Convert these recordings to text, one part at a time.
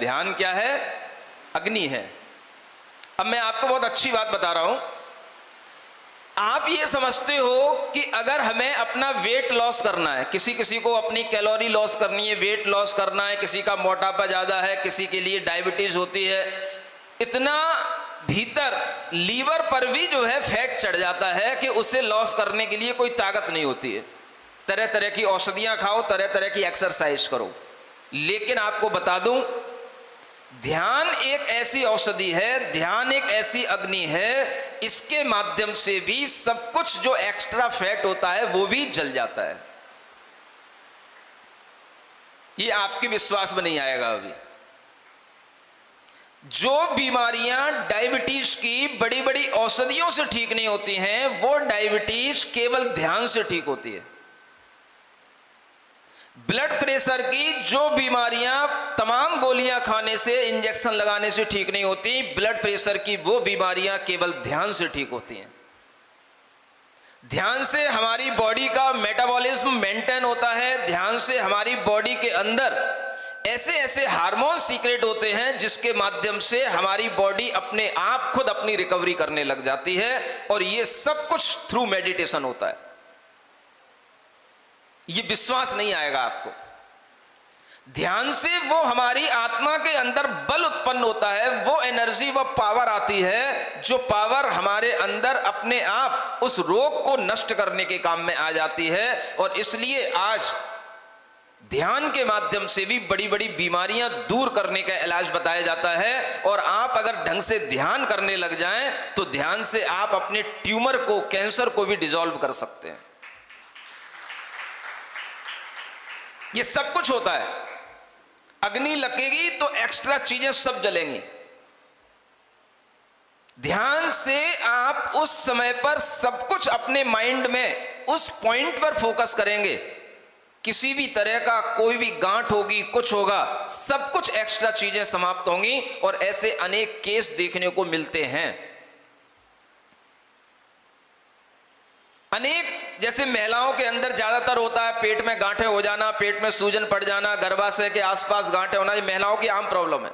ध्यान क्या है? अग्नि है। अब मैं आपको बहुत अच्छी बात बता रहा हूं। आप ये समझते हो कि अगर हमें अपना वेट लॉस करना है, किसी को अपनी कैलोरी लॉस करनी है, वेट लॉस करना है, किसी का मोटापा ज्यादा है, किसी के लिए डायबिटीज होती है, इतना भीतर लीवर पर भी जो है फैट चढ़ जाता है कि उसे लॉस करने के लिए कोई ताकत नहीं होती है। तरह तरह की औषधियां खाओ, तरह तरह की एक्सरसाइज करो, लेकिन आपको बता दूं, ध्यान एक ऐसी औषधि है, ध्यान एक ऐसी अग्नि है, इसके माध्यम से भी सब कुछ जो एक्स्ट्रा फैट होता है वो भी जल जाता है। ये आपके विश्वास में नहीं आएगा। अभी जो बीमारियां डायबिटीज की बड़ी बड़ी औषधियों से ठीक नहीं होती हैं, वो डायबिटीज केवल ध्यान से ठीक होती है। ब्लड प्रेशर की जो बीमारियां तमाम गोलियां खाने से, इंजेक्शन लगाने से ठीक नहीं होती, ब्लड प्रेशर की वो बीमारियां केवल ध्यान से ठीक होती हैं। ध्यान से हमारी बॉडी का मेटाबॉलिज्म मेंटेन होता है। ध्यान से हमारी बॉडी के अंदर ऐसे ऐसे हार्मोन सीक्रेट होते हैं जिसके माध्यम से हमारी बॉडी अपने आप खुद अपनी रिकवरी करने लग जाती है, और ये सब कुछ थ्रू मेडिटेशन होता है। ये विश्वास नहीं आएगा आपको। ध्यान से वो हमारी आत्मा के अंदर बल उत्पन्न होता है, वो एनर्जी, वो पावर आती है, जो पावर हमारे अंदर अपने आप उस रोग को नष्ट करने के काम में आ जाती है। और इसलिए आज ध्यान के माध्यम से भी बड़ी बड़ी बीमारियां दूर करने का इलाज बताया जाता है। और आप अगर ढंग से ध्यान करने लग जाएं तो ध्यान से आप अपने ट्यूमर को, कैंसर को भी डिसॉल्व कर सकते हैं। ये सब कुछ होता है। अग्नि लगेगी तो एक्स्ट्रा चीजें सब जलेंगी। ध्यान से आप उस समय पर सब कुछ अपने माइंड में उस पॉइंट पर फोकस करेंगे, किसी भी तरह का कोई भी गांठ होगी, कुछ होगा, सब कुछ एक्स्ट्रा चीजें समाप्त होंगी। और ऐसे अनेक केस देखने को मिलते हैं। अनेक, जैसे महिलाओं के अंदर ज्यादातर होता है पेट में गांठें हो जाना, पेट में सूजन पड़ जाना, गर्भाशय के आसपास गांठें होना, ये महिलाओं की आम प्रॉब्लम है।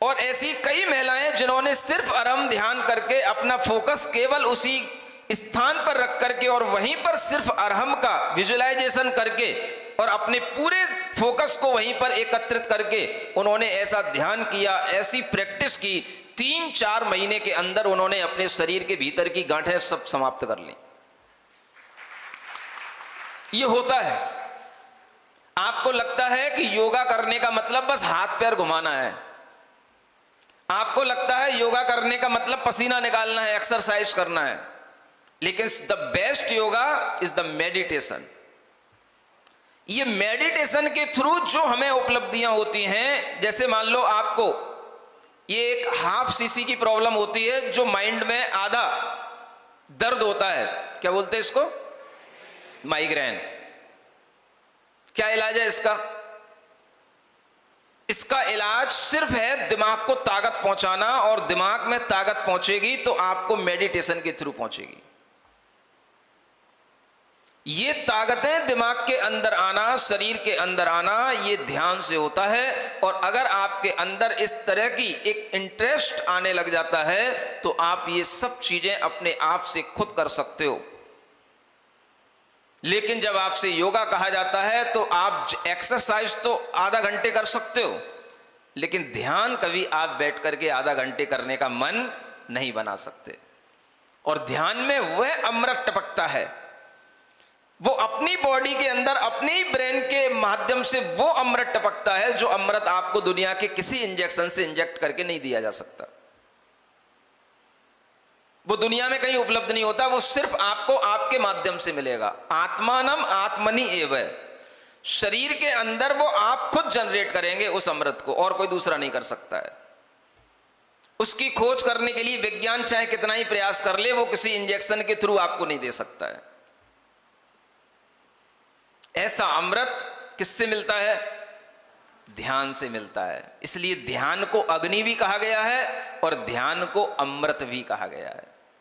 और ऐसी कई महिलाएं जिन्होंने सिर्फ आराम ध्यान करके अपना फोकस केवल उसी स्थान पर रख करके और वहीं पर सिर्फ अरहम का विजुअलाइजेशन करके और अपने पूरे फोकस को वहीं पर एकत्रित करके उन्होंने ऐसा ध्यान किया, ऐसी प्रैक्टिस की, 3-4 महीने के अंदर उन्होंने अपने शरीर के भीतर की गांठें सब समाप्त कर ली। ये होता है। आपको लगता है कि योगा करने का मतलब बस हाथ पैर घुमाना है, आपको लगता है योगा करने का मतलब पसीना निकालना है, एक्सरसाइज करना है, लेकिन the best yoga is the meditation. ये मेडिटेशन के थ्रू जो हमें उपलब्धियां होती हैं, जैसे मान लो आपको ये एक हाफ सीसी की प्रॉब्लम होती है, जो माइंड में आधा दर्द होता है, क्या बोलते हैं इसको? माइग्रेन। क्या इलाज है इसका? इसका इलाज सिर्फ है दिमाग को ताकत पहुंचाना, और दिमाग में ताकत पहुंचेगी तो आपको मेडिटेशन के थ्रू पहुंचेगी। ये ताकतें दिमाग के अंदर आना, शरीर के अंदर आना, ये ध्यान से होता है। और अगर आपके अंदर इस तरह की एक इंटरेस्ट आने लग जाता है तो आप ये सब चीजें अपने आप से खुद कर सकते हो। लेकिन जब आपसे योगा कहा जाता है तो आप एक्सरसाइज तो आधा घंटे कर सकते हो, लेकिन ध्यान कभी आप बैठ करके आधा घंटे करने का मन नहीं बना सकते। और ध्यान में वह अमृत टपकता है, वो अपनी बॉडी के अंदर अपने ही ब्रेन के माध्यम से वो अमृत टपकता है, जो अमृत आपको दुनिया के किसी इंजेक्शन से इंजेक्ट करके नहीं दिया जा सकता। वो दुनिया में कहीं उपलब्ध नहीं होता, वो सिर्फ आपको आपके माध्यम से मिलेगा। आत्मानम आत्मनि एव, शरीर के अंदर वो आप खुद जनरेट करेंगे उस अमृत को, और कोई दूसरा नहीं कर सकता है। उसकी खोज करने के लिए विज्ञान चाहे कितना ही प्रयास कर ले, वो किसी इंजेक्शन के थ्रू आपको नहीं दे सकता है। ऐसा अमृत किससे मिलता है? ध्यान से मिलता है। इसलिए ध्यान को अग्नि भी कहा गया है और ध्यान को अमृत भी कहा गया है।